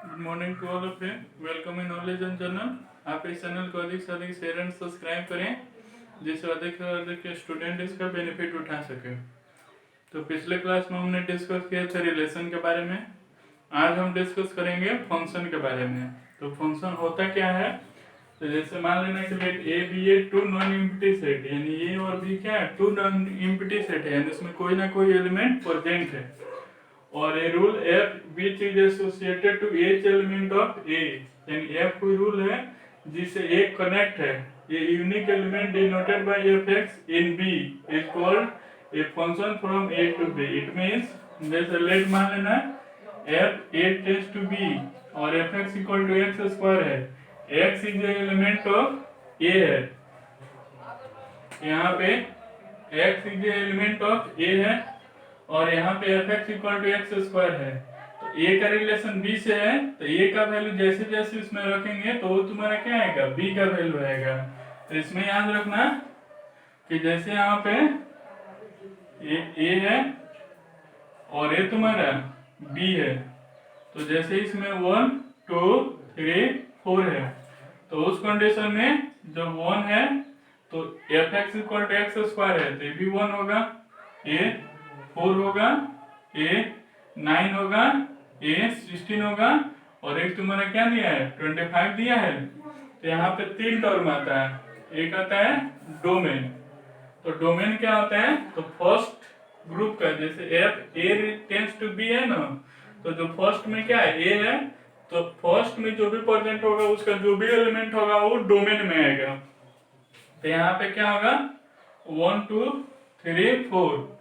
Good morning to all of you. Welcome in knowledge and journal. आप इस channel को अधिक से अधिक शेयर एंड सब्सक्राइब करें जिससे अधिक से अधिक स्टूडेंट इसका बेनिफिट उठा सके। तो पिछले क्लास में हमने डिस्कस किया था रिलेशन के बारे में। आज हम डिस्कस करेंगे फंक्शन के बारे में। तो फंक्शन होता क्या है, तो जैसे मान लेना कि let A B A two non empty set, यानी ए और बी क्या है, टू नॉन एम्प्टी सेट है, यानी इसमें कोई ना कोई एलिमेंट प्रेजेंट है। और a rule f which is associated to each element of A, यानी एफ कोई रूल है जिससे ए कनेक्ट है। ये unique element denoted by f x in B is called a function from A to B. It means जैसे let मान लेना f A tends to B और f x equal to x square है। X is a element of A है, यहाँ पे x is a element of A है और यहाँ पे f x equal to x square है। तो ए का रिलेशन बी से है, तो ए का वैल्यू जैसे जैसे इसमें रखेंगे तो वो तुम्हारा क्या आएगा, बी का वैल्यू आएगा। तो इसमें याद रखना कि जैसे यहाँ पे ए है और ए तुम्हारा बी है, तो जैसे इसमें 1 2 3 4 है, तो उस कंडीशन में जब 1 है तो f x equal to x square है, तो ये भी 1 होगा, ए 4 होगा, ए 9 होगा, ए 16 होगा और एक तुम्हारा क्या दिया है, 25 दिया है। तो यहाँ पे 3 टर्म आता है। एक आता है डोमेन। तो डोमेन क्या होता है, तो फर्स्ट ग्रुप का, जैसे f A tends to B है ना, तो जो फर्स्ट में क्या है, ए है, तो फर्स्ट में जो भी प्रेजेंट होगा उसका जो भी एलिमेंट होगा वो डोमेन में आएगा। तो यहाँ पे क्या होगा, 1 2 3 4।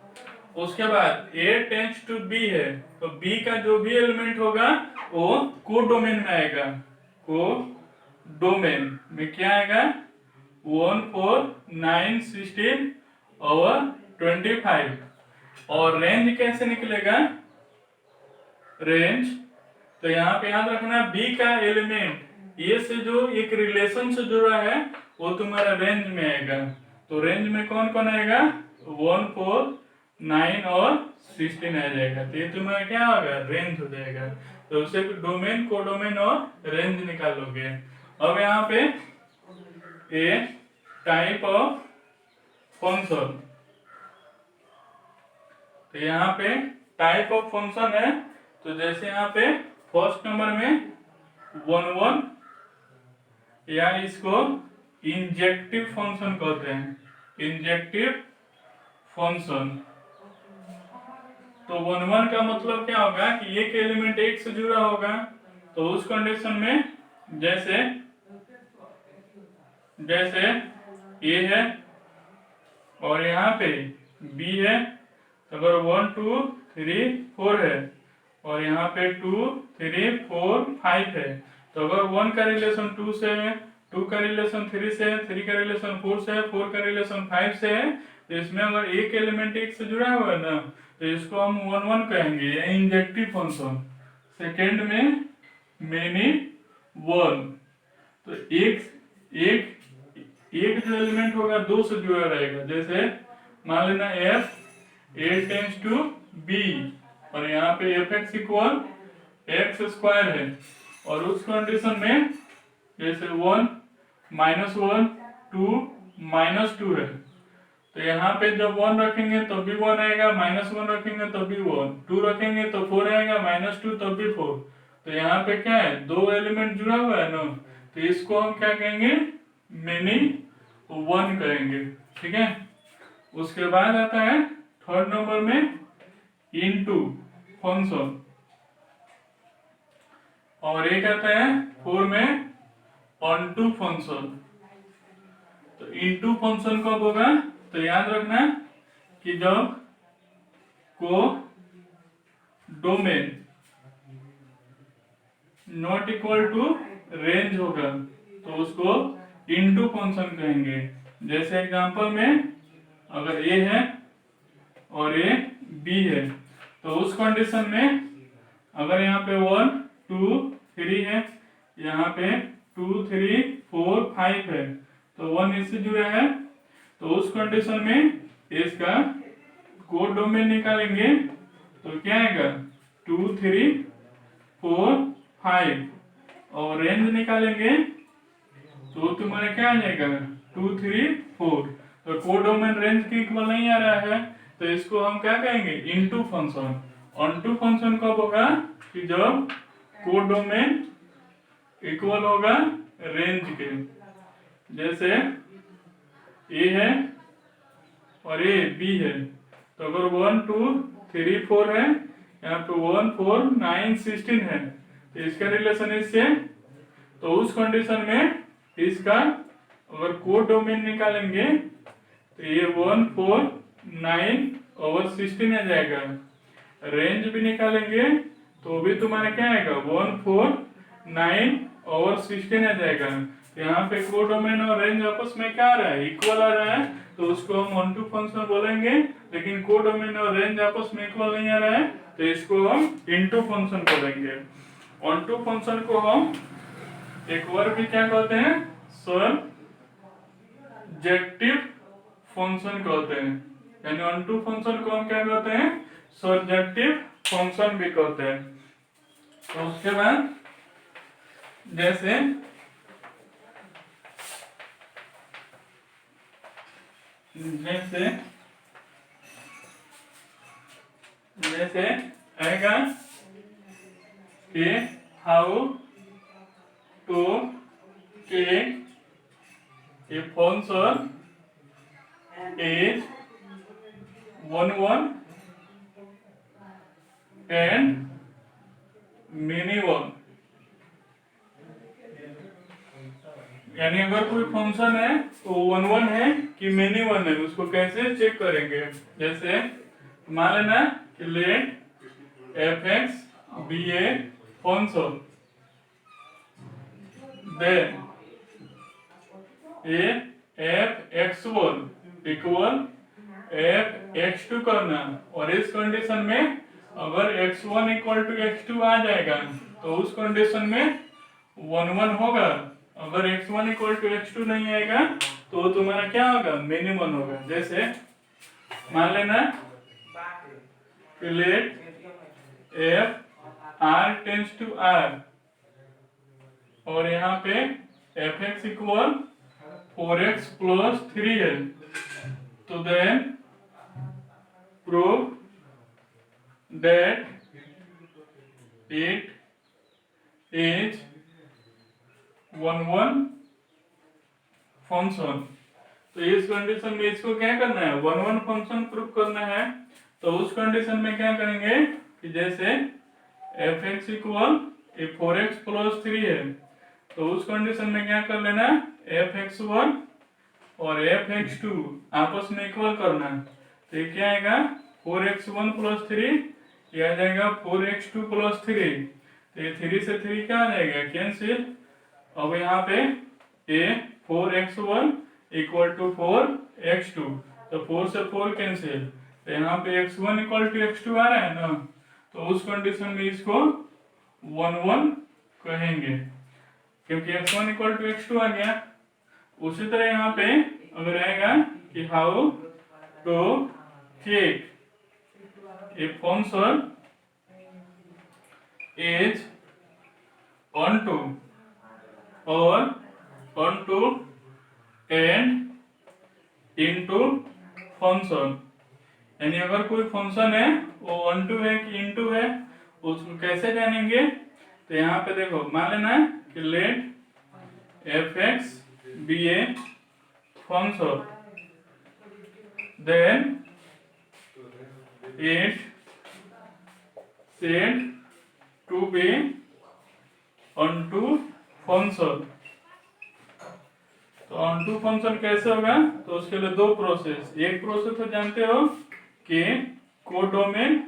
उसके बाद A टेंड्स टू B है, तो B का जो भी एलिमेंट होगा वो कोडोमेन में आएगा। कोडोमेन में क्या आएगा, 1 4 9 16 और 25। और रेंज कैसे निकलेगा, रेंज तो यहाँ पे याद रखना B का एलिमेंट ए से जो एक रिलेशन से जुड़ा है वो तुम्हारा रेंज में आएगा। तो रेंज में कौन कौन आएगा, 1 4 9 और 16 आ जाएगा। तो ये तुम्हारा क्या होगा, रेंज हो जाएगा। तो उसे डोमेन कोडोमेन और रेंज निकालोगे। अब यहाँ पे ए टाइप ऑफ फंक्शन, तो यहाँ पे टाइप ऑफ फंक्शन है। तो जैसे यहाँ पे फर्स्ट नंबर में 1 1, या इसको इंजेक्टिव फंक्शन कहते हैं, इंजेक्टिव फंक्शन। तो 1 1 का मतलब क्या होगा कि एक एलिमेंट एक से जुड़ा होगा। तो उस कंडीशन में जैसे जैसे ए है और यहाँ पे बी है, अगर 1 2 3 4 है और यहाँ पे 2 3 4 5 है, तो अगर 1 का रिलेशन 2 से है, 2 का रिलेशन 3 से है, 3 का रिलेशन 4 से है, 4 का रिलेशन 5 से है, तो इसमें अगर एक एलिमेंट एक से जुड़ा हुआ है ना, तो इसको हम 1 1 कहेंगे, इंजेक्टिव फंक्शन। सेकेंड में मेनी 1, तो एक एक एक जो एलिमेंट होगा 2 से जुड़ा रहेगा। जैसे मान लेना f A tends to B और यहाँ पे f x equal x square है, और उस कंडीशन में जैसे 1 -1 2 -2 है, तो यहाँ पे जब 1 रखेंगे तब भी 1 आएगा, -1 रखेंगे तब भी 1, 2 रखेंगे तो 4 आएगा, -2 तब भी 4। तो यहाँ पे क्या है, 2 एलिमेंट जुड़ा हुआ है ना, तो इसको हम क्या कहेंगे, मेनी 1 कहेंगे। ठीक है। उसके बाद आता है थर्ड नंबर में इनटू फंक्शन, और एक आता है 4 में ऑनटू फंक्शन। तो इनटू फंक्शन कब होगा, तो याद रखना कि जब codomain not equal to range होगा तो उसको इनटू फंक्शन कहेंगे। जैसे एग्जांपल में अगर ए है और ए बी है, तो उस कंडीशन में अगर यहाँ पे 1 2 3 है, यहाँ पे 2 3 4 5 है, तो 1 इससे जुड़ा है, तो उस कंडीशन में इसका कोड डोमेन निकालेंगे तो क्या आएगा, 2 3 4 5 और रेंज निकालेंगे तो तुम्हारा क्या आ जाएगा 2 3 4। तो कोडोमेन रेंज के इक्वल नहीं आ रहा है तो इसको हम क्या कहेंगे इनटू फंक्शन। ऑनटू फंक्शन कब होगा कि जब कोडोमेन इक्वल होगा रेंज के। जैसे ए है और ए बी है तो अगर 1 2 3 4 है यहाँ पे 1 4 9 16 है तो इसका रिलेशन इससे। तो उस कंडीशन में इसका अगर कोड डोमेन निकालेंगे तो ये 1 4 9 ओवर 16 आ जाएगा। रेंज भी निकालेंगे तो भी तुम्हारा क्या आएगा 1 4 9 ओवर 16 आ जाएगा। यहाँ पे कोड डोमेन और रेंज आपस में क्या आ रहा है इक्वल आ रहा है तो उसको हम ऑन टू फंक्शन बोलेंगे। लेकिन कोड डोमेन और रेंज आपस में इक्वल नहीं आ रहा है तो इसको हम इनटू फंक्शन बोलेंगे। ऑन टू फंक्शन को हम एक और भी क्या कहते हैं सर्जेक्टिव फंक्शन कहते हैं। यानी ऑन टू फंक्शन को हम क्या कहते हैं सर्जेक्टिव फंक्शन भी कहते हैं। तो उसके बाद जैसे जैसे जैसे आएगा कि how to take a function is 1 1 and many 1। यानी अगर कोई फंक्शन है तो 1 1 है कि मेनी 1 है उसको कैसे चेक करेंगे। जैसे मान लेना कि let fx be a function then a f(x1) equal f(x2) करना। और इस कंडीशन में अगर x1 इक्वल टू x2 आ जाएगा तो उस कंडीशन में 1 1 होगा। अगर x1 इक्वल टू x2 नहीं आएगा तो तुम्हारा क्या होगा मिनिमम होगा। जैसे मान लेना let f r tends to r और यहाँ पे fx इक्वल 4x प्लस 3 है तो then prove that it is 1 1 function. तो इस कंडीशन में इसको क्या करना है 1 1 फंक्शन प्रूव करना है। तो उस कंडीशन में क्या करेंगे कि जैसे fx इक्वल 4x प्लस 3 है तो उस कंडीशन में क्या कर लेना fx1 और fx2 आपस में इक्वल करना। तो ये क्या आएगा 4x1 प्लस 3 ये आ जाएगा 4x2 प्लस 3। तो ये 3 से 3 क्या आ जाएगा कैंसिल। अब यहाँ पे a 4x1 equal to 4x2 तो 4 से 4 कैंसिल। तो यहाँ पे x1 इक्वल टू x2 आ रहा है ना तो उस कंडीशन में इसको 1 1 कहेंगे क्योंकि x1 इक्वल टू x2 आ गया। उसी तरह यहाँ पे अगर आएगा कि how to take a function is onto और onto and into फंक्शन। यानी अगर कोई फंक्शन है वो onto है कि into है उसको कैसे जानेंगे। तो यहाँ पे देखो मान लेना कि let fx be a function then it said to be onto function। तो onto फंक्शन कैसे होगा तो उसके लिए दो प्रोसेस। एक प्रोसेस तो जानते हो कि कोडोमेन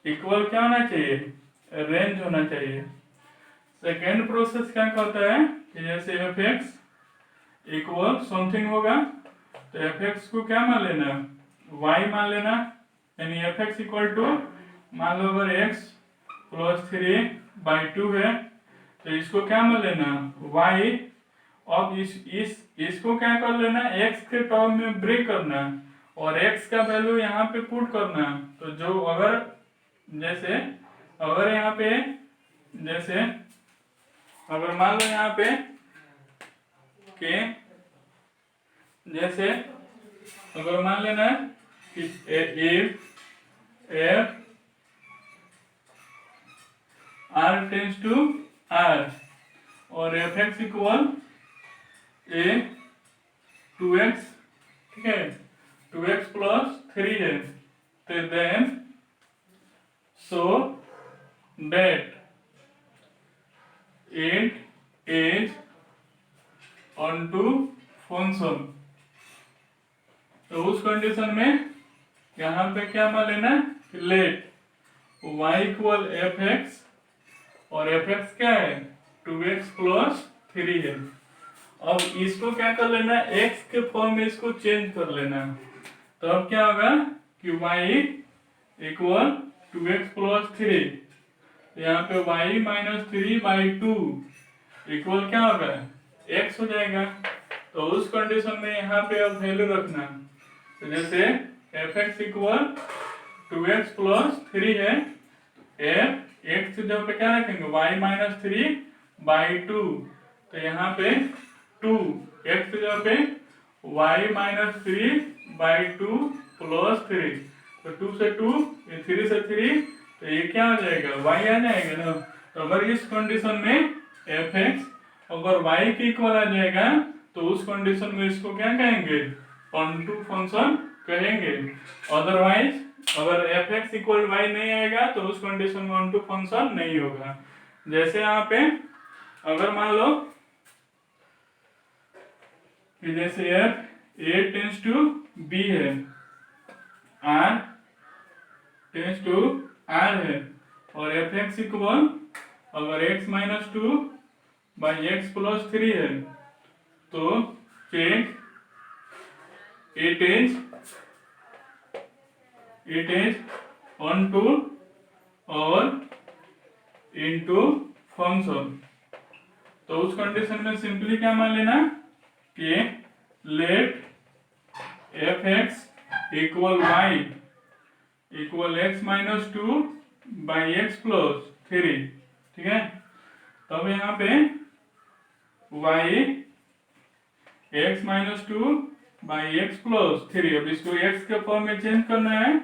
इक्वल क्या होना चाहिए रेंज होना चाहिए। सेकेंड प्रोसेस क्या कहता है कि जैसे fx इक्वल समथिंग होगा तो fx को क्या मान लेना y मान लेना। यानी fx इक्वल टू मान लो अगर x प्लस 3/2 है तो इसको क्या मान लेना y। अब इसको क्या कर लेना x के टर्म में ब्रेक करना और x का वैल्यू यहाँ पे पुट करना। तो जो अगर जैसे अगर यहाँ पे जैसे अगर मान लो यहाँ पे कि जैसे अगर मान लेना कि f R tends to R और f x equal a 2x, ठीक है, 2x प्लस 3 है, तो then show that it is onto function. तो उस कंडीशन में यहाँ पे क्या मान लेना, let y equal f x और एफ एक्स क्या है 2x प्लस 3 है। अब इसको क्या कर लेना, x के फॉर्म में इसको चेंज कर लेना। तो अब क्या होगा कि y इक्वल 2x प्लस 3, यहाँ पे y माइनस 3/2 इक्वल क्या होगा x हो जाएगा। तो उस कंडीशन में यहाँ पे अब वैल्यू रखना, तो जैसे F x equal 2x plus 3 है, एफ एक्स की जगह पे क्या रखेंगे y माइनस 3/2, तो यहाँ पे 2 एक्स की जगह पे y माइनस 3/2 प्लस 3, तो 2 से 2 3 से 3, तो ये क्या हो जाएगा y आ जाएगा ना। तो अगर इस कंडीशन में एफ एक्स अगर y के इक्वल आ जाएगा तो उस कंडीशन में इसको क्या कहेंगे, ऑनटू फंक्शन कहेंगे। अदरवाइज अगर एफ एक्स इक्वल वाई नहीं आएगा तो उस कंडीशन में ऑनटू फंक्शन नहीं होगा। जैसे यहाँ पे अगर मान लो कि जैसे f A tends to B है, आर टेंस टू आर है, और एफ एक्स इक्वल अगर x minus 2 by x plus 3 है, तो चेक इट इज ऑनटू और इनटू फंक्शन। तो उस कंडीशन में सिंपली क्या मान लेना कि let f x equal y equal x minus 2 by x plus 3, ठीक है। तब यहाँ पे y x minus 2 by x plus 3, अब इसको x के फॉर्म में चेंज करना है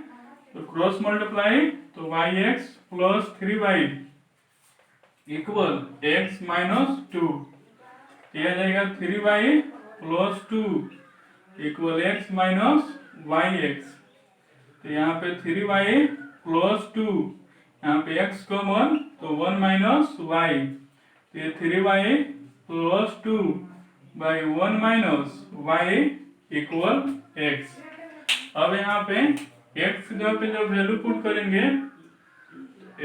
तो क्रॉस मल्टीप्लाई, तो y x plus 3y equal x minus 2, यह आ जाएगा 3y plus 2 equal x minus y x. तो यहाँ पे 3y प्लस 2, यहाँ पे x कॉमन तो 1 माइनस वाई, तो ये 3y plus 2 by 1 minus y equal x। अब यहाँ पे x की जगह पे जब वैल्यू पुट करेंगे, x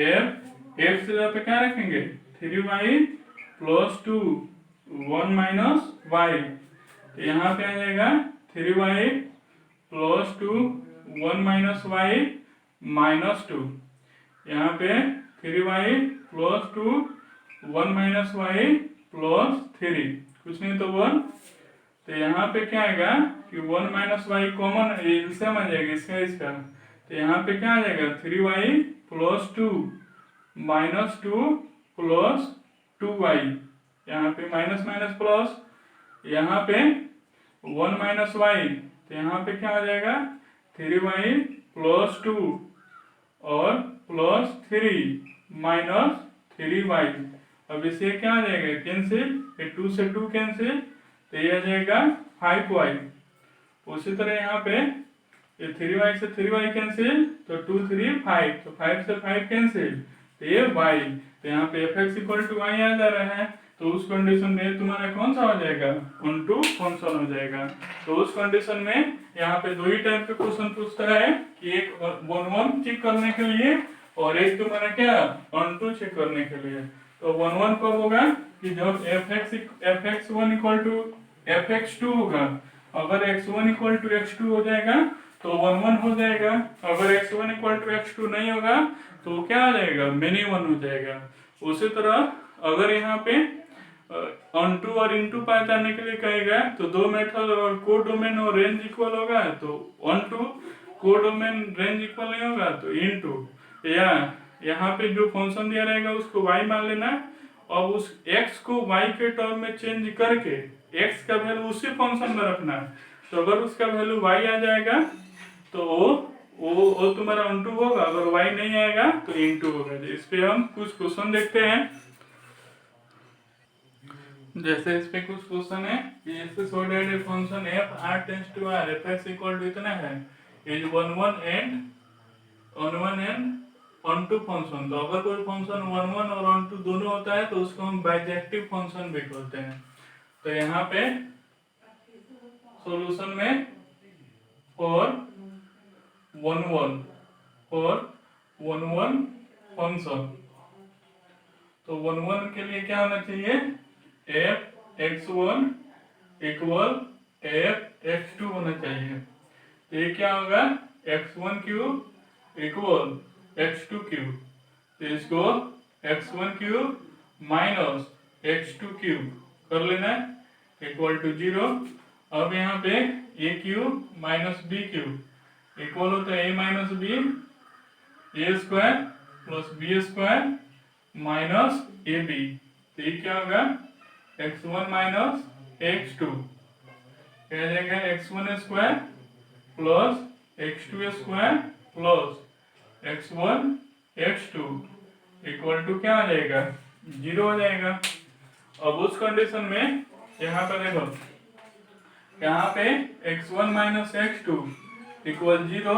की जगह पे क्या रखेंगे 3y प्लस 2 1 माइनस वाई, तो यहाँ पे आ जाएगा 3y plus 2 1 minus Y minus 2, यहाँ पे 3y plus 2 1 minus Y plus 3, कुछ नहीं तो 1, तो यहाँ पे क्या आएगा कि 1 माइनस वाई कॉमन एलसीएम आ जाएगा इसका, तो यहाँ पे क्या आ जाएगा 3y plus 2 minus 2 plus 2y, यहाँ पे माइनस माइनस प्लस, यहाँ पे 1 माइनस वाई, तो यहाँ पे क्या आ जाएगा 3y प्लस 2 और प्लस 3 माइनस 3y। अब इसे क्या आ जाएगा कैंसिल, ये 2 से 2 कैंसिल, तो ये आ जाएगा 5y। उसी तरह यहाँ पे ये 3y से 3y कैंसिल, तो 2 3 5, तो 5 से 5 कैंसिल, तो ये y, तो यहाँ पे f x equal to y आ जा रहा है, तो उस कंडीशन में तुम्हारा कौन सा हो जाएगा ऑनटू फंक्शन हो जाएगा। तो उस कंडीशन में यहाँ पे दो ही टाइप के क्वेश्चन पूछता है कि एक 1 चेक करने के लिए और एक तुम्हारा क्या ऑनटू चेक करने के लिए। तो 1 कब होगा कि जब f x 1 equal to f x 2 होगा, अगर x1 इक्वल टू x2 हो जाएगा तो 1 हो जाएगा, अगर x1 इक्वल टू x2 नहीं होगा तो क्या आ जाएगा मेनी 1 हो जाएगा। उसी तरह अगर यहाँ पे ऑनटू और इनटू पहचानने के लिए कहेगा तो दो मेथड और कोडोमेन और रेंज इक्वल होगा तो ऑनटू, कोडोमेन रेंज इक्वल नहीं होगा तो इनटू, या यहाँ पे जो फंक्शन दिया रहेगा उसको y मान लेना, और उस x को y के टर्म में चेंज करके x का वैल्यू उसी फंक्शन में रखना। तो अगर उसका वैल्यू y आ जाएगा तो वो तुम्हारा ऑन टू होगा, अगर y नहीं आएगा तो इन टू होगा। इस पे हम कुछ क्वेश्चन देखते हैं। जैसे इस पे कुछ क्वेश्चन है कि इससे so that a function f r tends to r f(x) equal to इतना है is 1 1 and onto function. तो अगर कोई फंक्शन 1 1 और ऑन टू दोनों होता है तो उसको हम बाइजेक्टिव फंक्शन भी कहते हैं। तो यहाँ पे सॉल्यूशन में फॉर 1 1 फंक्शन, तो 1 1 के लिए क्या होना चाहिए, f(x1) इक्वल f(x2) होना चाहिए। तो ये क्या होगा, x1 cube equal x2 cube, तो इसको x1 cube minus x2 cube कर लेना इक्वल टू 0। अब यहाँ पे a cube minus b cube equal होता है a minus b, a square plus b square minus ab। तो ये क्या होगा, x1 माइनस x2 क्या जाएगा, x1 square plus x2 square plus x1 x2 equal to क्या आ जाएगा, 0 हो जाएगा। अब उस कंडीशन में यहाँ पर देखो, यहाँ पे x1 माइनस x2 इक्वल 0,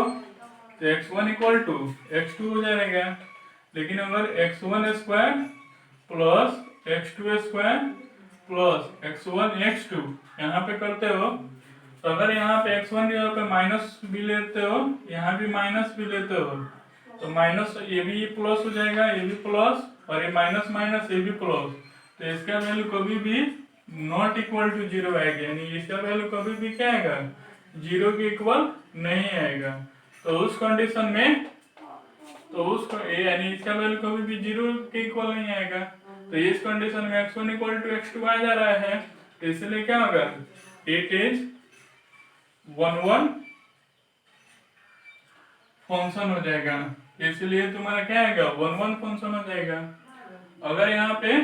तो x1 इक्वल टू x2 हो जाएगा। लेकिन अगर x1 square plus x2 square plus x1 x2 यहाँ पे करते हो, तो अगर यहाँ पे x1 की जगह पे माइनस भी लेते हो, यहाँ भी माइनस भी लेते हो, तो माइनस ये भी प्लस हो जाएगा, ये भी प्लस, और ये माइनस माइनस ये भी प्लस। तो इसका वैल्यू कभी भी नॉट इक्वल टू 0 आएगा, यानी इसका वैल्यू कभी भी क्या आएगा, 0 के इक्वल नहीं आएगा। तो उस कंडीशन में यानी इसका वैल्यू कभी भी 0 के इक्वल नहीं आएगा। तो इस कंडीशन में x1 इक्वल टू x2 आ जा रहा है, तो इसलिए क्या होगा, इट इज 1 1 फंक्शन हो जाएगा। इसलिए तुम्हारा क्या आएगा, 1 1 फंक्शन हो जाएगा। अगर यहाँ पे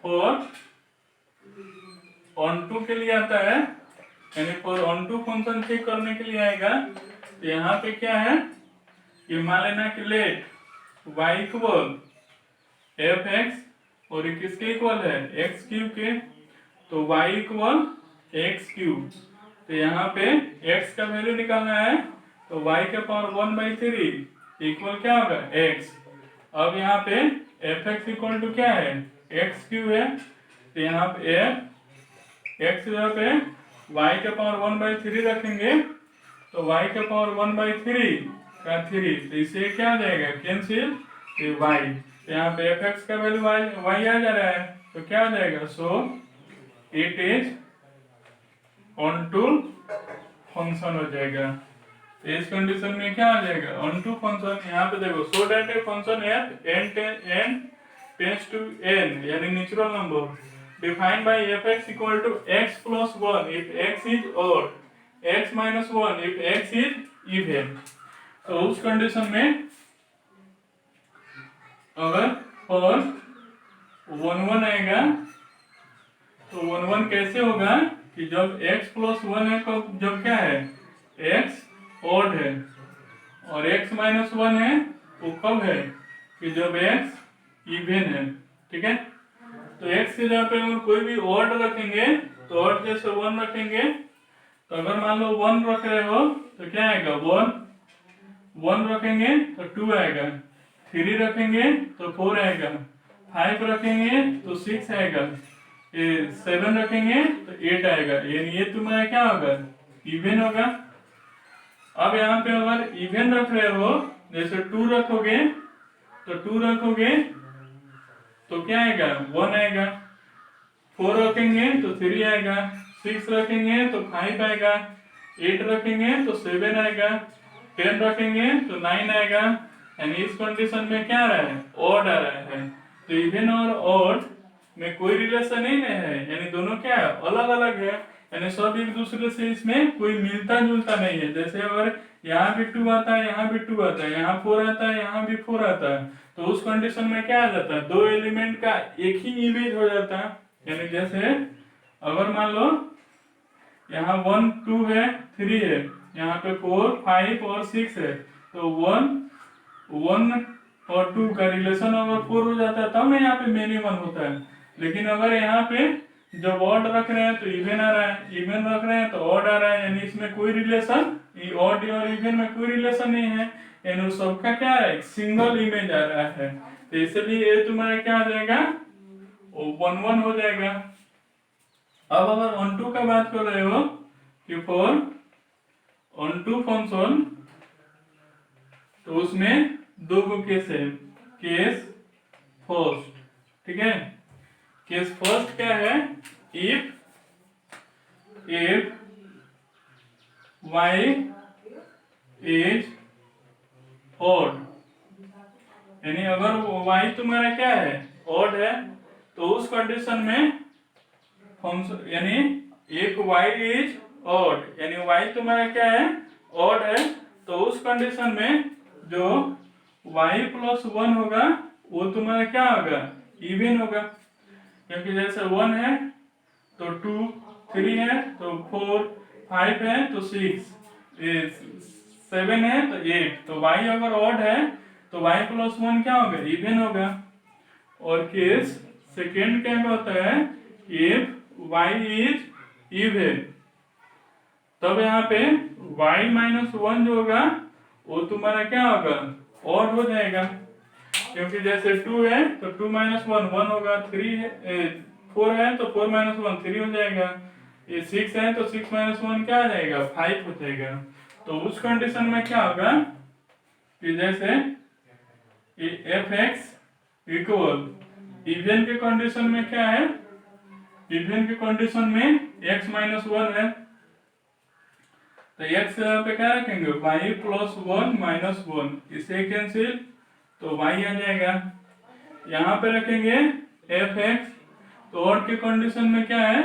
फॉर ऑन टू के लिए आता है, यानी for onto function check करने के लिए आएगा, तो यहाँ पे क्या है, ये मान लेना कि लेट y इक्वल f(x) और ये किसके इक्वल है, x क्यूब के, तो y इक्वल x क्यूब। तो यहाँ पे x का वैल्यू निकालना है, तो y के पावर 1/3 इक्वल क्या होगा, x। अब यहाँ पे f(x) इक्वल टू क्या है, x क्यूब है, तो यहाँ पे x जगह पे y के पावर 1/3 रखेंगे, तो y के पावर 1/3 का 3, तो इसे क्या हो जाएगा, कैंसिल, तो y, तो यहाँ पे f(x) का वैल्यू y आ जा रहा है, तो क्या हो जाएगा, so it is onto function हो जाएगा। तो इस कंडीशन में क्या आ जाएगा, ऑन टू फंक्शन। यहाँ पे देखो, so that a function n tends to n यानी natural number defined by f(x) equal to x plus 1 if x is odd, x minus 1 if x is even. तो उस कंडीशन में अगर और 1 1 आएगा, तो 1 1 कैसे होगा कि जब x प्लस 1 है, जब क्या है, x ऑड है, और x माइनस 1 है वो कब है, कि जब x इवन है। ठीक है, तो x की जगह पे अगर कोई भी ऑड रखेंगे, तो ऑड जैसे 1 रखेंगे, तो अगर मान लो 1 रख रहे हो तो क्या आएगा, 1 रखेंगे तो 2 आएगा, 3 रखेंगे तो 4 आएगा, 5 रखेंगे तो 6 आएगा, 7 रखेंगे तो 8 आएगा। ये तुम्हारा क्या होगा, इवन होगा। अब यहाँ पे अगर इवन रख रहे हो, जैसे 2 रखोगे तो क्या आएगा, 1 आएगा, 4 रखेंगे तो 3 आएगा, 6 रखेंगे तो 5 आएगा, 8 रखेंगे तो 7 आएगा, 10 रखेंगे तो 9 आएगा। यानी इस कंडीशन में क्या आ रहा है, ऑड आ रहा है। तो इवन और ऑड में कोई रिलेशन नहीं है, यानी दोनों क्या है, अलग अलग है, यानी सब एक दूसरे से इसमें कोई मिलता जुलता नहीं है। जैसे अगर यहाँ भी 2 आता है, यहाँ भी 2 आता है, यहाँ 4 आता है, यहाँ भी 4 आता है, तो उस कंडीशन में क्या आ जाता है, दो एलिमेंट का एक ही इमेज हो जाता है। यानी जैसे अगर मान लो यहाँ 1 2 है 3 है, यहाँ पे 4 5 और 6 है, तो 1 1 और 2 का रिलेशन अगर 4 हो जाता है तब यहाँ पे मेनी 1 होता है। लेकिन अगर यहाँ पे जब ऑड रख रहे हैं तो इवन आ रहा है, इवन रख रहे हैं तो ऑड आ रहा है, यानी इसमें कोई रिलेशन, ऑड और इवन में कोई रिलेशन नहीं है, यानी सबका क्या है, सिंगल इमेज आ रहा है। तो इसलिए ये तुम्हारा क्या आ जाएगा, 1 1 हो जाएगा। अब अगर ऑन टू का बात कर रहे हो कि फॉर ऑन टू फंक्शन, तो उसमें दो केस है, केस फर्स्ट, ठीक है। केस फर्स्ट क्या है, इफ y इज ऑड, यानी अगर y तुम्हारा क्या है, ऑड है, तो उस कंडीशन में फंक्शन, यानी एक y इज ऑड, यानी y तुम्हारा क्या है, ऑड है, तो उस कंडीशन में जो y प्लस 1 होगा वो तुम्हारा क्या होगा, इवन होगा। क्योंकि जैसे 1 है तो 2, 3 है तो 4, 5 है तो 6, 7 है तो 8, तो y अगर ऑड है तो y प्लस 1 क्या होगा, इवन होगा। और केस सेकेंड क्या होता है, इफ y इज इवन, तब यहाँ पे y माइनस 1 जो होगा वो तुम्हारा क्या होगा, ऑड हो जाएगा। क्योंकि जैसे 2 है तो 2 माइनस 1 1 होगा, 3 है 4 है तो 4 माइनस 1 3 हो जाएगा, ये 6 है तो 6 माइनस 1 क्या आ जाएगा, 5 हो जाएगा। तो उस कंडीशन में क्या होगा कि जैसे एफ एक्स इक्वल, इवन के कंडीशन में क्या है, इवन के कंडीशन में x माइनस 1 है, तो x पे क्या रखेंगे, y प्लस 1 माइनस 1, इसे कैंसिल तो y आ जाएगा। यहाँ पे रखेंगे एफ एक्स, तो ऑड के कंडीशन में क्या है,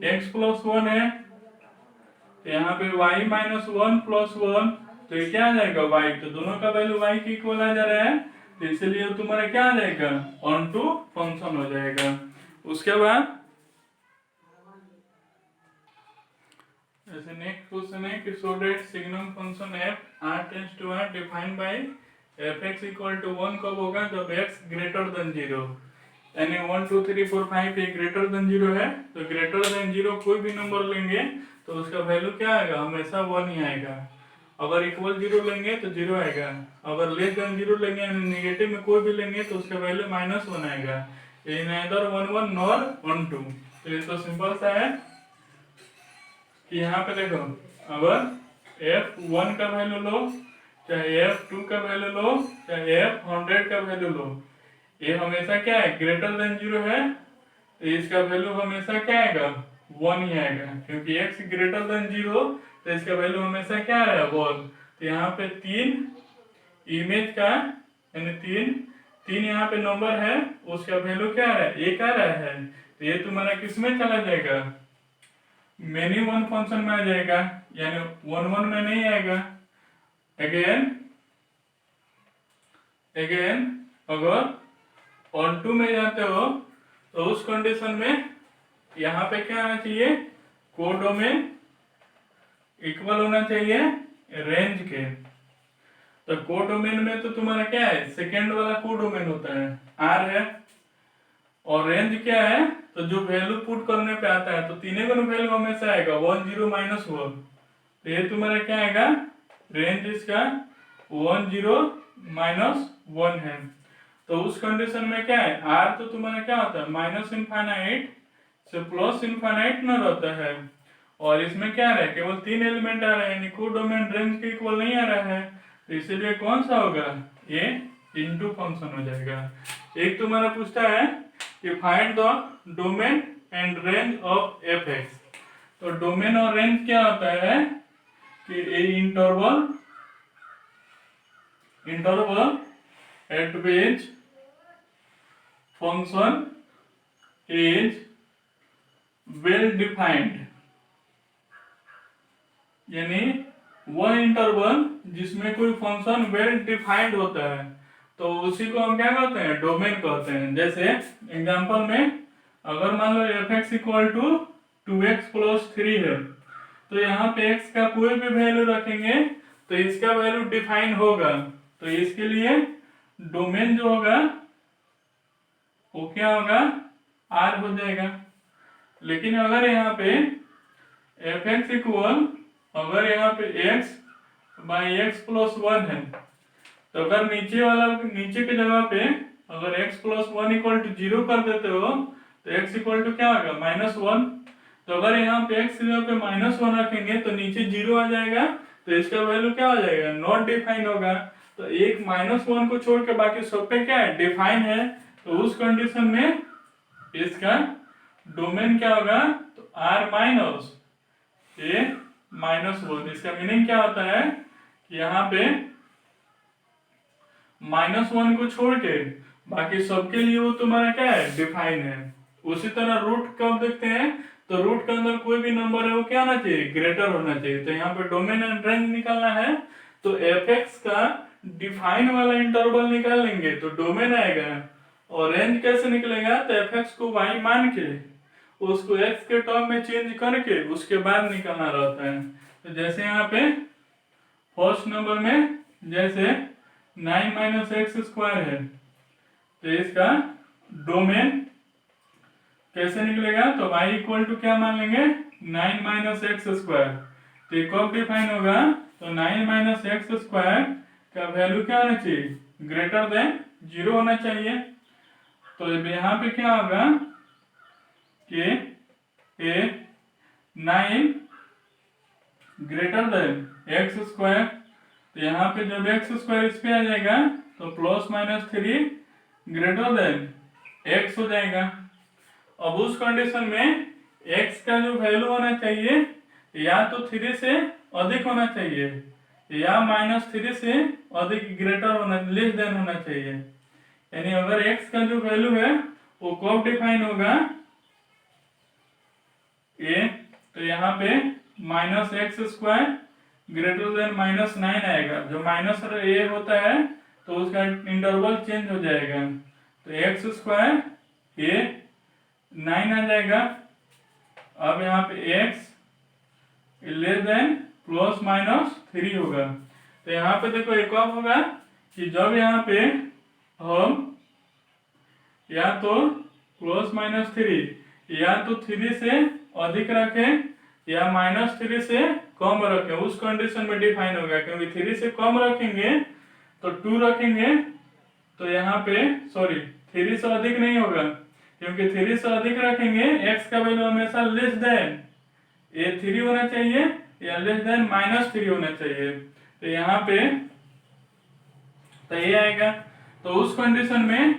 x प्लस 1 है, तो यहाँ पे y माइनस 1 प्लस 1, तो ये क्या आ जाएगा y, तो दोनों का वैल्यू y की इक्वल आ जा रहा है, तो इसलिए तुम्हारा क्या आ जाएगा, ऑन टू फंक्शन हो जाएगा। उसके बाद ऐसे नेक्स्ट क्वेश्चन है कि so that signum function f r tends to r defined by f(x) equal to 1 कब होगा, जब x ग्रेटर देन 0, यानी 1 2 3 4 5 ये ग्रेटर देन 0 है, तो ग्रेटर देन 0 कोई भी नंबर लेंगे तो उसका वैल्यू क्या आएगा, हमेशा 1 ही आएगा। अगर इक्वल 0 लेंगे तो 0 आएगा, अगर लेस देन 0 लेंगे यानी नेगेटिव में कोई भी लेंगे तो उसका वैल्यू माइनस 1 आएगा, ये नेदर 1 1 नॉर 1 2। तो ये तो सिंपल सा है कि यहाँ पे देखो, अगर f1 का वैल्यू लो, चाहे f2 का वैल्यू लो, चाहे f100 का वैल्यू लो, ये हमेशा क्या है, ग्रेटर देन 0 है, तो इसका वैल्यू हमेशा क्या आएगा, 1 ही आएगा। क्योंकि x ग्रेटर देन 0 तो इसका वैल्यू हमेशा क्या आएगा, 1। तो यहाँ पे 3 इमेज का, यानी 3 यहाँ पे नंबर है, उसका वैल्यू क्या आ रहा है, 1 आ रहा है, तो ये तुम्हारा किस में चला जाएगा, मेनी 1 फंक्शन में आ जाएगा, यानी 1 1 में नहीं आएगा। अगेन अगर ऑन टू में जाते हो तो उस कंडीशन में यहाँ पे क्या आना चाहिए, कोडोमेन इक्वल होना चाहिए रेंज के। तो कोडोमेन में तो तुम्हारा क्या है, सेकेंड वाला कोडोमेन होता है, आर है, और रेंज क्या है, तो जो वैल्यू पुट करने पे आता है तो तीनों का वैल्यू हमेशा आएगा 1 0 माइनस 1, तो ये तुम्हारा क्या आएगा, रेंज इसका 1 0 माइनस 1 है। तो उस कंडीशन में क्या है, आर तो तुम्हारा क्या होता है, माइनस इनफाइनाइट से प्लस इनफाइनाइट न रहता है, और इसमें क्या है, केवल 3 एलिमेंट आ रहे हैं, यानी कोडोमेन रेंज के इक्वल नहीं आ रहा है, तो इसीलिए कौन सा होगा, ये इनटू फंक्शन हो जाएगा। एक तुम्हारा पूछता है कि find the domain and range of f(x), तो डोमेन और रेंज क्या होता है कि a interval at which function is well defined, यानी वह इंटरवल जिसमें कोई फंक्शन वेल डिफाइंड होता है, तो उसी को हम क्या कहते हैं, डोमेन कहते हैं। जैसे एग्जांपल में अगर मान लो f x equal to 2x plus 3 है, तो यहाँ पे x का कोई भी वैल्यू रखेंगे तो इसका वैल्यू डिफाइन होगा। तो इसके लिए डोमेन जो होगा वो क्या होगा, r हो जाएगा। लेकिन अगर यहाँ पे एफ एक्स इक्वल, अगर यहाँ पे x बाई एक्स प्लस 1 है, तो अगर नीचे की जगह पे अगर x प्लस 1 इक्वल टू 0 कर देते हो तो x इक्वल टू क्या होगा, -1। तो अगर यहाँ पे x की जगह पे -1 रखेंगे तो नीचे 0 आ जाएगा, तो इसका वैल्यू क्या हो जाएगा, नॉट डिफाइन होगा। तो एक -1 को छोड़ के बाकी सब पे क्या है, डिफाइन है। तो उस कंडीशन में इसका डोमेन क्या होगा, तो r माइनस a -1। इसका मीनिंग क्या होता है कि यहाँ पे -1 को छोड़ के बाकी सबके लिए वो तुम्हारा क्या है, डिफाइन है। उसी तरह रूट कब देखते हैं, तो रूट के अंदर कोई भी नंबर है वो क्या होना चाहिए, ग्रेटर होना चाहिए। तो यहाँ पे डोमेन एंड रेंज निकालना है, तो एफ एक्स का डिफाइन वाला इंटरवल निकाल लेंगे तो डोमेन आएगा, और रेंज कैसे निकलेगा, तो एफ एक्स को वाई मान के उसको एक्स के टर्म में चेंज करके उसके बाद निकालना रहता है। तो जैसे यहाँ पे फर्स्ट नंबर में जैसे 9 माइनस एक्स स्क्वायर है, तो इसका डोमेन कैसे निकलेगा, तो y इक्वल टू क्या मान लेंगे, 9 माइनस एक्स स्क्वायर। तो ये कब डिफाइन होगा, तो 9 माइनस एक्स स्क्वायर का वैल्यू क्या होना चाहिए, ग्रेटर देन 0 होना चाहिए। तो यहाँ पे क्या होगा कि ए 9 ग्रेटर देन एक्स स्क्वायर, तो यहाँ पे जब एक्स स्क्वायर इस पे आ जाएगा तो plus minus 3 greater than x हो जाएगा। अब उस कंडीशन में x का जो वैल्यू होना चाहिए या तो 3 से अधिक होना चाहिए या -3 से अधिक, ग्रेटर होना, लेस देन होना चाहिए। यानी अगर x का जो वैल्यू है वो कब डिफाइन होगा, a, तो यहाँ पे -x स्क्वायर ग्रेटर देन -9 आएगा। जो माइनस a होता है तो उसका इंटरवल चेंज हो जाएगा, तो x स्क्वायर a 9 आ जाएगा। अब यहाँ पे x less than plus minus 3 होगा। तो यहाँ पे देखो एक और होगा कि जब यहाँ पे हम या तो प्लस माइनस 3 या तो 3 से अधिक रखें या -3 से कम रखें, उस कंडीशन में डिफाइन होगा। क्योंकि 3 से कम रखेंगे तो 2 रखेंगे, तो यहाँ पे सॉरी 3 से अधिक नहीं होगा, क्योंकि 3 से अधिक रखेंगे x का वैल्यू हमेशा लेस देन ये 3 होना चाहिए या लेस देन -3 होना चाहिए। तो यहाँ पे तो ये आएगा। तो उस कंडीशन में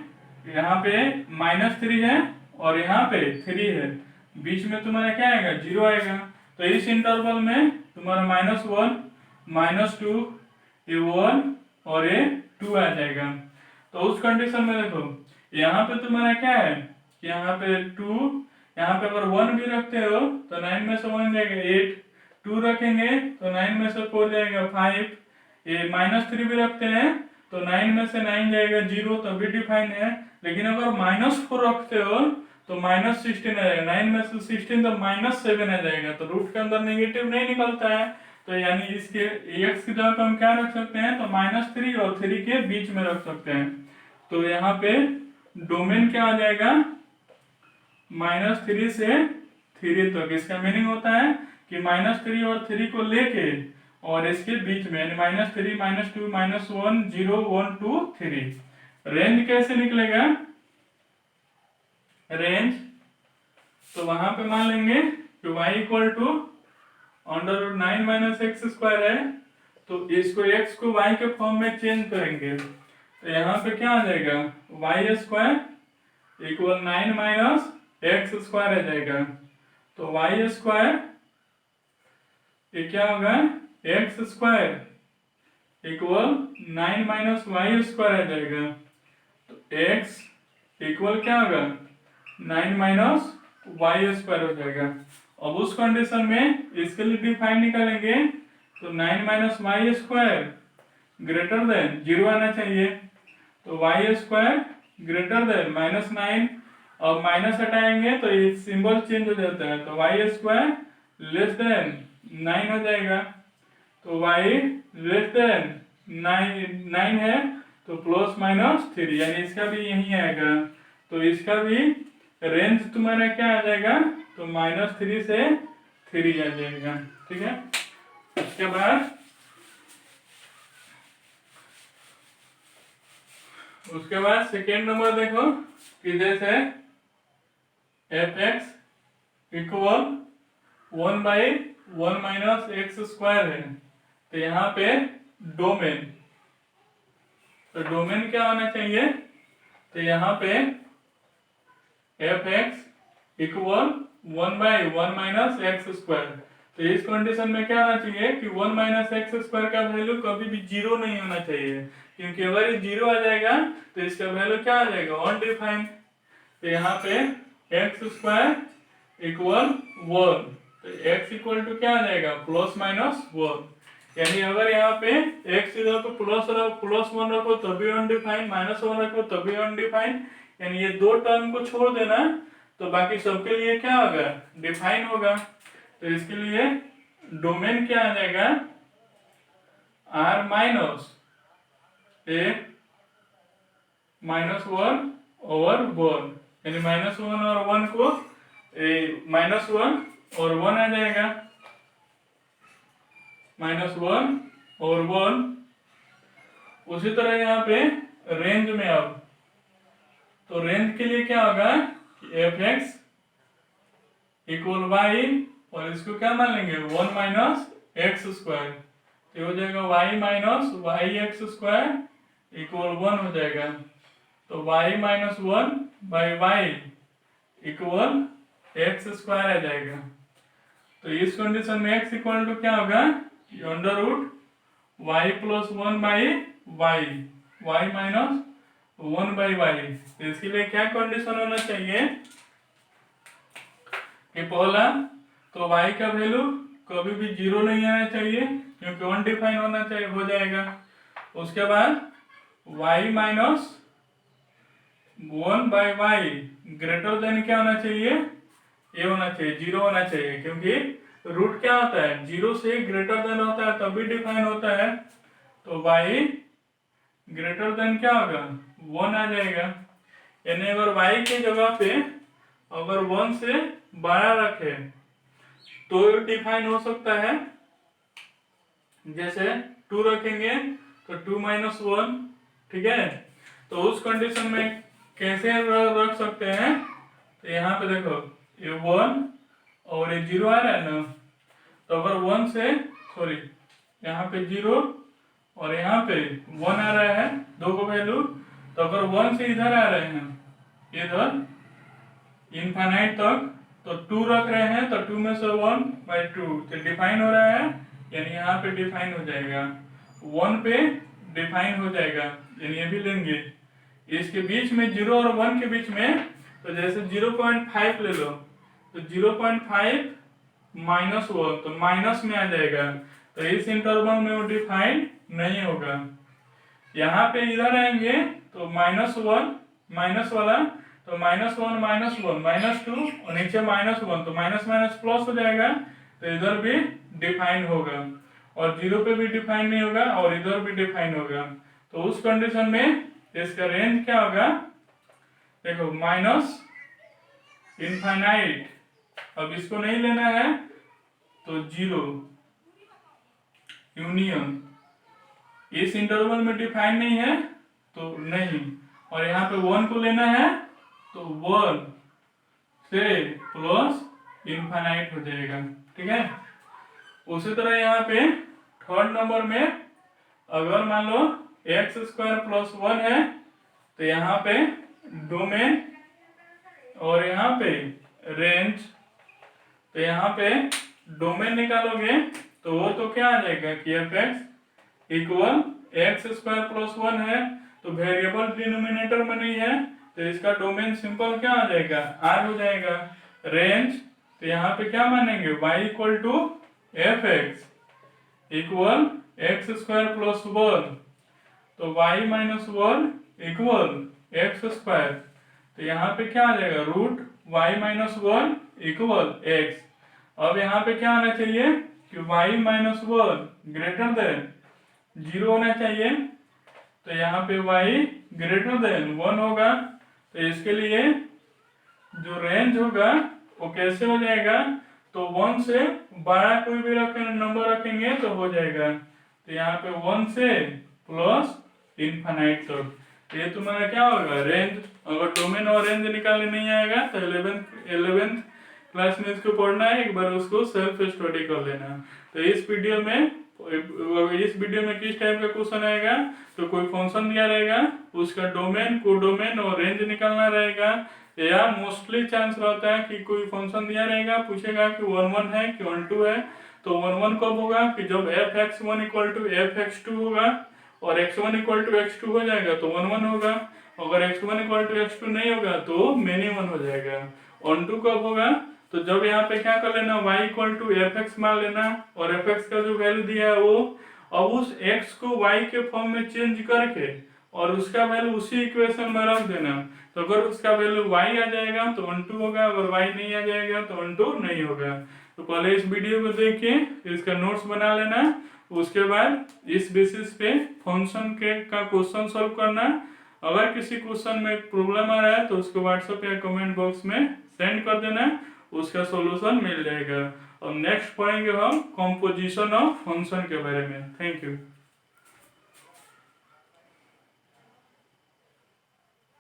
यहाँ पे -3 है और यहाँ पे 3 है, बीच में तुम्हारा क्या आएगा, 0 आएगा। तो इस इंटरवल में तुम्हारा -1 -2 ये 1 और ये 2 आ जाएगा। तो उस कंडीशन में देखो यहाँ पे तुम्हारा क्या है, यहाँ पे 2, यहाँ पे अगर 1 भी रखते हो तो 9 में से 1 जाएगा 8, 2 रखेंगे तो 9 में से 4 जाएगा 5, ये -3 भी रखते हैं तो 9 में से 9 जाएगा 0, तब भी डिफाइन है। लेकिन अगर -4 रखते हो तो -16 आ जाएगा, 9 में से 16 तो -7 आ जाएगा, तो रूट के अंदर नेगेटिव नहीं निकलता है। तो यानी इसके x की जगह हम क्या रख सकते हैं, तो -3 और 3 के बीच में रख सकते हैं। तो यहाँ पे डोमेन क्या आ जाएगा, -3 से 3 तक। इसका मीनिंग होता है कि -3 और 3 को लेके और इसके बीच में, यानी -3 -2 -1 0 1 2 3। रेंज कैसे निकलेगा, रेंज तो वहां पे मान लेंगे कि y equal to √9 minus x square है, तो इसको x को y के फॉर्म में चेंज करेंगे तो यहाँ पे क्या आ जाएगा, y square equal 9 minus x square आ जाएगा। तो y स्क्वायर ये क्या होगा, x square equal 9 minus y square आ जाएगा। तो x इक्वल क्या होगा, 9 माइनस वाई स्क्वायर हो जाएगा। अब उस कंडीशन में इसके लिए डिफाइन निकालेंगे तो 9 minus y square greater than 0 आना चाहिए। तो वाई स्क्वायर ग्रेटर देन -9, और माइनस हटाएंगे तो ये सिंबल चेंज हो जाता है, तो वाई स्क्वायर लेस देन 9 हो जाएगा। तो वाई लेस देन 9 है तो +-3, यानी इसका भी यही आएगा। तो इसका भी रेंज तुम्हारा क्या आ जाएगा, तो -3 से 3 आ जाएगा। ठीक है, उसके बाद सेकेंड नंबर देखो कि जैसे fx इक्वल 1/1 - x स्क्वायर है, तो यहाँ पे डोमेन, तो डोमेन क्या होना चाहिए, तो यहाँ पे fx इक्वल 1/1 - x स्क्वायर। तो इस कंडीशन में क्या होना चाहिए कि 1 - x स्क्वायर का वैल्यू कभी भी 0 नहीं होना चाहिए, क्योंकि अगर ये 0 आ जाएगा तो इसका वैल्यू क्या आ जाएगा, अनडिफाइंड। तो यहाँ पे x स्क्वायर इक्वल 1, तो x इक्वल टू क्या आ जाएगा, +-1, यानी अगर यहाँ पे x इधर तो +1 रखो तभी अनडिफाइंड, -1 रखो तभी अनडिफाइंड, यानी ये दो टर्म को छोड़ देना तो बाकी सबके लिए क्या होगा, डिफाइन होगा। तो इसके लिए डोमेन क्या आ जाएगा, r - a -1/1, यानी -1 और 1 को -1 और 1 आ जाएगा, -1 और 1। उसी तरह यहाँ पे रेंज में अब, तो रेंज के लिए क्या होगा कि fx इक्वल y, और इसको क्या मान लेंगे 1 - x स्क्वायर, तो हो जाएगा y - yx स्क्वायर इक्वल 1 हो जाएगा। तो y - 1/y equal x square आ जाएगा। तो इस कंडीशन में x इक्वल टू क्या होगा, √y + 1/y, y - 1/y। तो इसके लिए क्या कंडीशन होना चाहिए कि पहला तो y का वैल्यू कभी भी 0 नहीं आना चाहिए, क्योंकि अनडिफाइन होना चाहिए, हो जाएगा। उसके बाद y - 1/y ग्रेटर देन क्या होना चाहिए, ये होना चाहिए 0 होना चाहिए, क्योंकि रूट क्या होता है, 0 से ग्रेटर देन होता है तभी डिफाइन होता है। तो y ग्रेटर देन क्या होगा, 1 आ जाएगा, यानी अगर y की जगह पे अगर 1 से बड़ा रखे तो डिफाइन हो सकता है, जैसे 2 रखेंगे तो 2 - 1, ठीक है। तो उस कंडीशन में कैसे रख सकते हैं, तो यहाँ पे देखो ये 1 और ये 0 आ रहा है ना, तो अगर 1 से सॉरी यहाँ पे 0 और यहाँ पे 1 आ रहा है, दो को वैल्यू, तो अगर 1 से इधर आ रहे हैं इधर इनफाइनाइट तक, तो 2 रख रहे हैं तो 2 में से 1/2 तो डिफाइन हो रहा है, यानी यहाँ पे डिफाइन हो जाएगा, 1 पे डिफाइन हो जाएगा, यानी ये भी लेंगे। इसके बीच में 0 और 1 के बीच में, तो जैसे 0.5 ले लो, तो 0.5 -1 तो माइनस में आ जाएगा, तो इस इंटरवल में वो डिफाइन नहीं होगा। यहाँ पे इधर आएंगे तो -1 माइनस वाला, तो -1 -2 और नीचे -1, तो माइनस माइनस प्लस हो जाएगा, तो इधर भी डिफाइन होगा, और 0 पे भी डिफाइन नहीं होगा और इधर भी डिफाइन होगा। तो उस कंडीशन में इसका रेंज क्या होगा, देखो -∞, अब इसको नहीं लेना है तो 0 यूनियन, इस इंटरवल में डिफाइन नहीं है तो नहीं, और यहाँ पे 1 को लेना है तो 1 से +∞ हो जाएगा, ठीक है। उसी तरह यहाँ पे थर्ड नंबर में अगर मान लो x² + 1 है, तो यहाँ पे डोमेन और यहाँ पे रेंज, तो यहाँ पे डोमेन निकालोगे तो वो तो क्या आ जाएगा कि fx इक्वल x² + 1 है, तो वेरिएबल डिनोमिनेटर में नहीं है, तो इसका डोमेन सिंपल क्या आ जाएगा, r हो जाएगा। रेंज, तो यहाँ पे क्या मानेंगे, y = fx इक्वल x² + 1, तो y - 1 इक्वल एक्स स्क्वायर, तो यहाँ पे क्या आ जाएगा root y minus one equal x. अब यहाँ पे क्या आना चाहिए कि y minus one greater than 0 होना चाहिए, तो यहाँ पे y ग्रेटर देन 1 होगा। तो इसके लिए जो रेंज होगा वो कैसे हो जाएगा, तो 1 से बड़ा कोई भी नंबर रखेंगे तो हो जाएगा। तो यहाँ पे 1 से प्लस इनफाइनाइट तक ये तुम्हारा क्या होगा रेंज। अगर डोमेन और रेंज निकालने नहीं आएगा तो 11th क्लास में इसको पढ़ना है, एक बार उसको सेल्फ स्टडी कर लेना। तो इस वीडियो में किस टाइप का क्वेश्चन आएगा, तो कोई फंक्शन दिया रहेगा, उसका डोमेन कोडोमेन और रेंज निकालना रहेगा, या मोस्टली चांस रहता है कि कोई फंक्शन दिया रहेगा, पूछेगा कि 1 1 है कि 1 2 है। तो 1 1 कब होगा कि जब f(x1) = f(x2) होगा और x1 = x2 हो जाएगा तो 1 1 होगा। अगर x1 = x2 नहीं होगा तो मेनी 1 हो जाएगा। 1 2 कब होगा, तो जब यहाँ पे क्या कर लेना y = fx मान लेना, और fx का जो वैल्यू दिया है वो अब उस x को y के फॉर्म में चेंज करके और उसका वैल्यू उसी इक्वेशन में रख देना। तो अगर उसका वैल्यू y आ जाएगा तो 1 2 होगा, अगर y नहीं आ जाएगा तो 1 2 नहीं होगा। तो पहले इस वीडियो को देखिए, इसका नोट्स बना लेना, उसके बाद इस बेसिस पे फंक्शन का क्वेश्चन सॉल्व करना। अगर किसी क्वेश्चन में प्रॉब्लम आ रहा है तो उसको व्हाट्सएप या कमेंट बॉक्स में सेंड कर देना, उसका सॉल्यूशन मिल जाएगा। और नेक्स्ट पढ़ेंगे हम कंपोजिशन ऑफ फंक्शन के बारे में। Thank you.